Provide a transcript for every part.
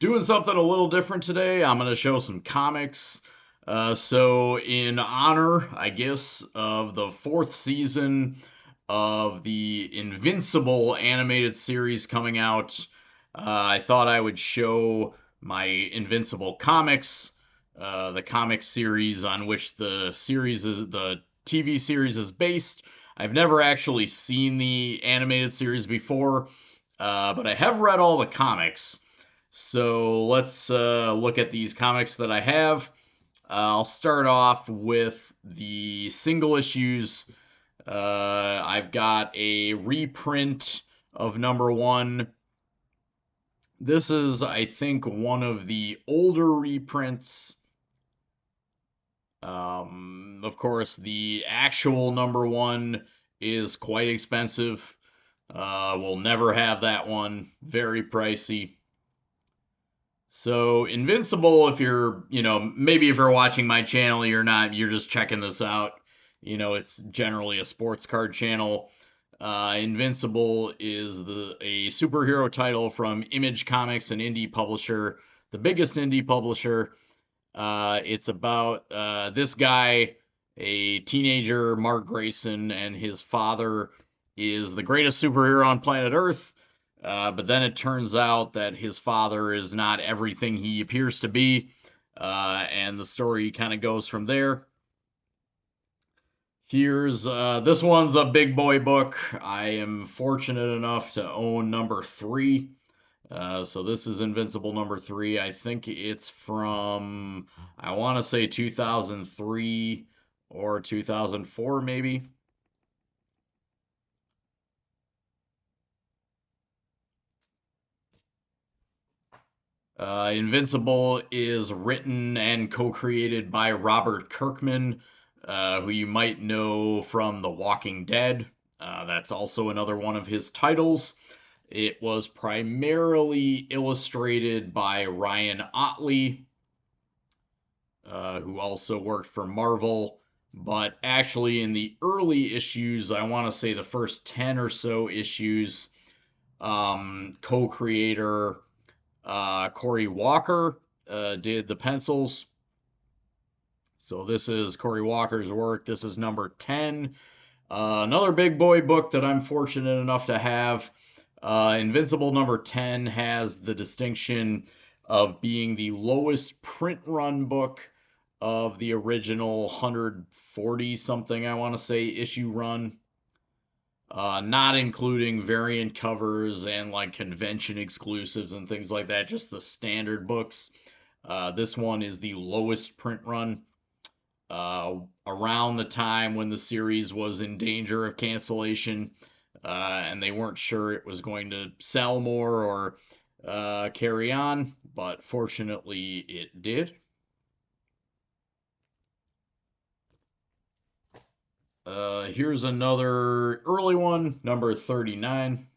Doing something a little different today. I'm going to show some comics. So, in honor, I guess, of the fourth season of the Invincible animated series coming out, I thought I would show my Invincible Comics, the comic series on which the TV series is based. I've never actually seen the animated series before, but I have read all the comics. So let's look at these comics that I have. I'll start off with the single issues. I've got a reprint of number one. This is, I think, one of the older reprints. Of course, the actual number one is quite expensive. We'll never have that one. Very pricey. So Invincible, if you're, maybe if you're watching my channel, you're not, you're just checking this out. It's generally a sports card channel. Invincible is a superhero title from Image Comics, an indie publisher, the biggest indie publisher. It's about this guy, a teenager, Mark Grayson, and his father is the greatest superhero on planet Earth. But then it turns out that his father is not everything he appears to be, and the story kind of goes from there. Here's this one's a big boy book. I am fortunate enough to own number three. So this is Invincible number three. I think it's from, I want to say 2003 or 2004 maybe. Invincible is written and co-created by Robert Kirkman, who you might know from The Walking Dead. That's also another one of his titles. It was primarily illustrated by Ryan Ottley, who also worked for Marvel. But actually, in the early issues, I want to say the first 10 or so issues, co-creator Cory Walker did the pencils. So this is Cory Walker's work. This is number 10. Another big boy book that I'm fortunate enough to have. Invincible number 10 has the distinction of being the lowest print run book of the original 140 something, I want to say, issue run. Not including variant covers and like convention exclusives and things like that, just the standard books. This one is the lowest print run. Around the time when the series was in danger of cancellation, and they weren't sure it was going to sell more or carry on, but fortunately it did. Here's another early one, number 39.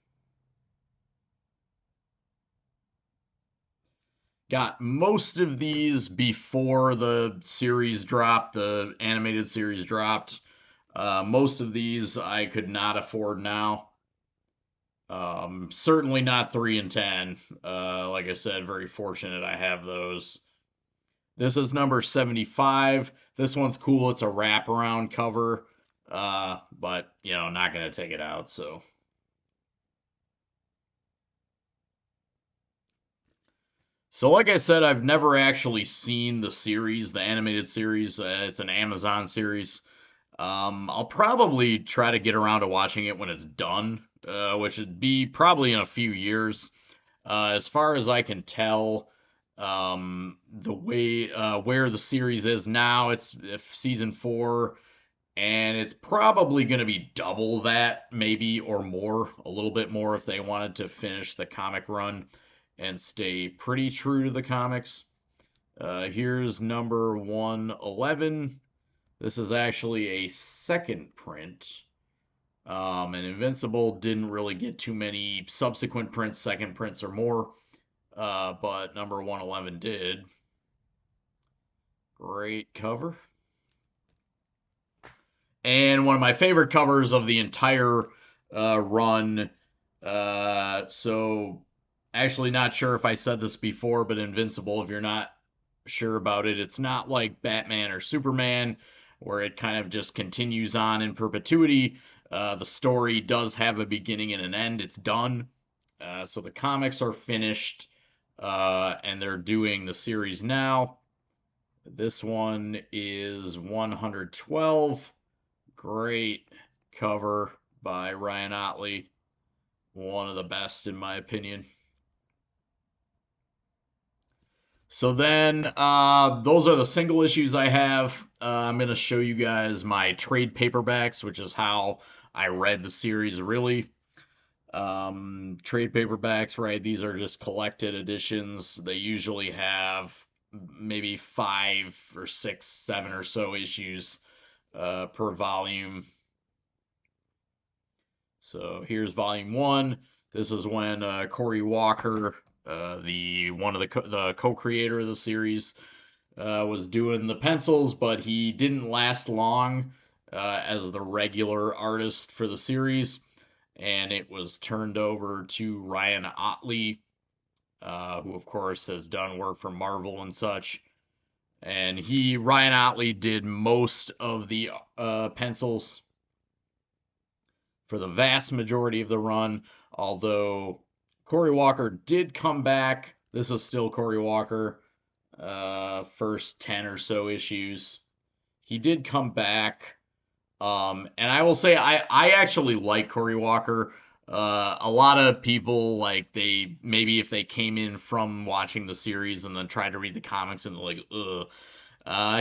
Got most of these before the series dropped, the animated series dropped. Most of these I could not afford now. Certainly not 3 and 10. Like I said, very fortunate I have those. This is number 75. This one's cool. It's a wraparound cover, but, not going to take it out, so. So, like I said, I've never actually seen the series, the animated series. It's an Amazon series. I'll probably try to get around to watching it when it's done, which would be probably in a few years. As far as I can tell, the way where the series is now, it's season 4, and it's probably going to be double that, maybe, or more, a little bit more if they wanted to finish the comic run and stay pretty true to the comics. Here's number 111. This is actually a second print. And Invincible didn't really get too many subsequent prints, second prints or more, but number 111 did. Great cover. And one of my favorite covers of the entire run. So actually not sure if I said this before, but Invincible, if you're not sure about it, it's not like Batman or Superman, where it kind of just continues on in perpetuity. The story does have a beginning and an end. It's done. So the comics are finished, and they're doing the series now. This one is 112. Great cover by Ryan Otley. One of the best, in my opinion. So then, those are the single issues I have. I'm going to show you guys my trade paperbacks, which is how I read the series really. Trade paperbacks, right? These are just collected editions. They usually have maybe 5 or 6, 7 or so issues per volume. So here's volume one. This is when Cory Walker, the one of the co-creator of the series, was doing the pencils, but he didn't last long as the regular artist for the series, and it was turned over to Ryan Otley, who of course has done work for Marvel and such. And Ryan Otley, did most of the pencils for the vast majority of the run, although Cory Walker did come back. This is still Cory Walker, first 10 or so issues. He did come back. And I will say I actually like Cory Walker. A lot of people, like, they maybe if they came in from watching the series and then tried to read the comics and like, ugh.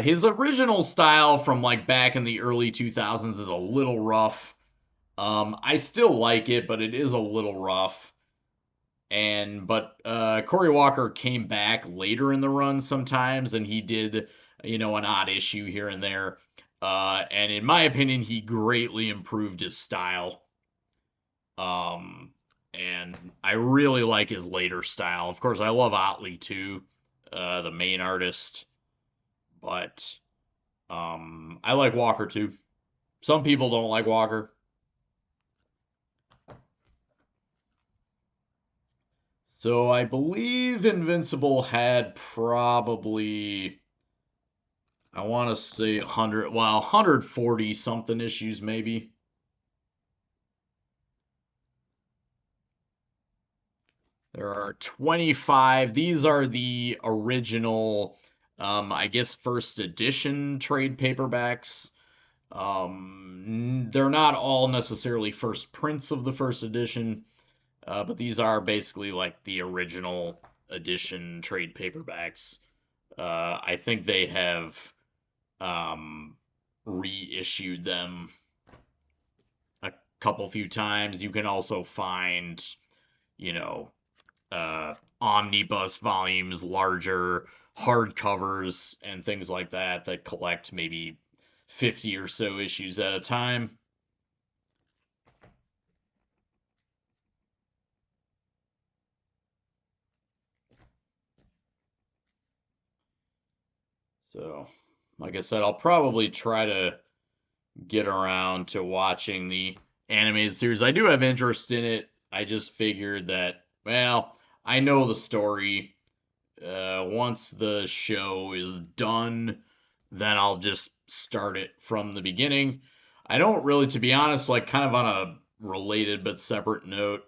His original style from like back in the early 2000s is a little rough. I still like it, but it is a little rough. But Cory Walker came back later in the run sometimes, and he did, an odd issue here and there. And in my opinion, he greatly improved his style. And I really like his later style. Of course, I love Otley too, the main artist. But I like Walker too. Some people don't like Walker. So I believe Invincible had probably, I want to say 100, well, 140 something issues maybe. There are 25. These are the original, I guess, first edition trade paperbacks. They're not all necessarily first prints of the first edition, but these are basically like the original edition trade paperbacks. I think they have reissued them a few times. You can also find, you know, omnibus volumes, larger hardcovers, and things like that collect maybe 50 or so issues at a time. So, like I said, I'll probably try to get around to watching the animated series. I do have interest in it. I just figured that, well, I know the story. Once the show is done, then I'll just start it from the beginning. I don't really, to be honest, like, kind of on a related but separate note,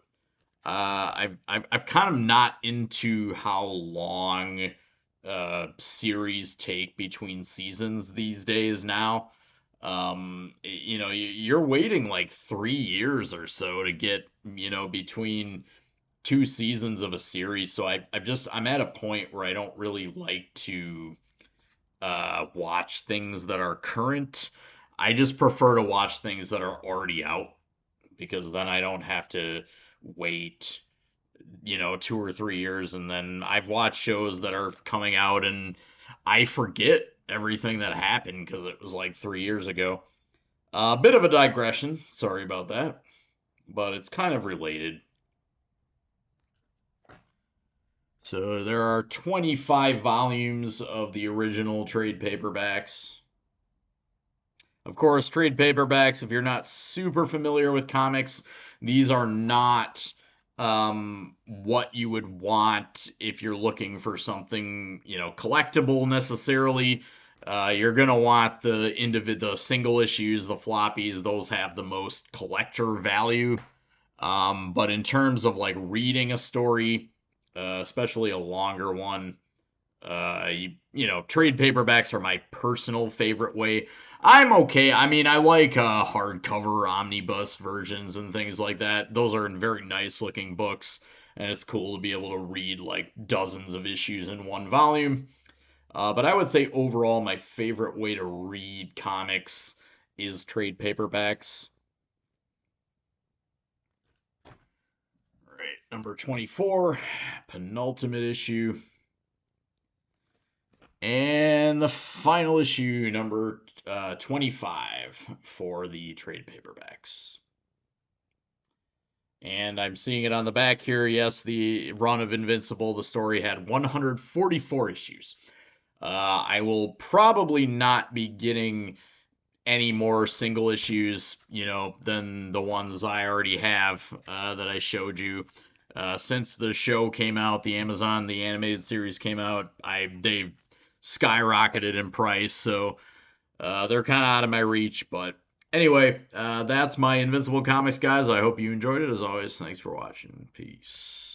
I've kind of not into how long series take between seasons these days now. You're waiting like 3 years or so to get, between two seasons of a series. So I'm at a point where I don't really like to watch things that are current. I just prefer to watch things that are already out because then I don't have to wait, 2 or 3 years. And then I've watched shows that are coming out and I forget everything that happened because it was like 3 years ago. A bit of a digression. Sorry about that. But it's kind of related. So there are 25 volumes of the original trade paperbacks. Of course, trade paperbacks, if you're not super familiar with comics, these are not what you would want if you're looking for something, collectible necessarily. You're gonna want the single issues, the floppies. Those have the most collector value. But in terms of like reading a story, especially a longer one, trade paperbacks are my personal favorite way. I'm okay. I mean, I like hardcover omnibus versions and things like that. Those are very nice looking books, and it's cool to be able to read like dozens of issues in one volume. But I would say overall, my favorite way to read comics is trade paperbacks. All right, number 24, penultimate issue. And the final issue, number 25 for the trade paperbacks. And I'm seeing it on the back here. Yes, the run of Invincible, the story had 144 issues. I will probably not be getting any more single issues, than the ones I already have that I showed you. Since the show came out, the animated series came out, they've skyrocketed in price, so they're kind of out of my reach. But anyway, that's my Invincible Comics, guys. I hope you enjoyed it. As always, thanks for watching. Peace.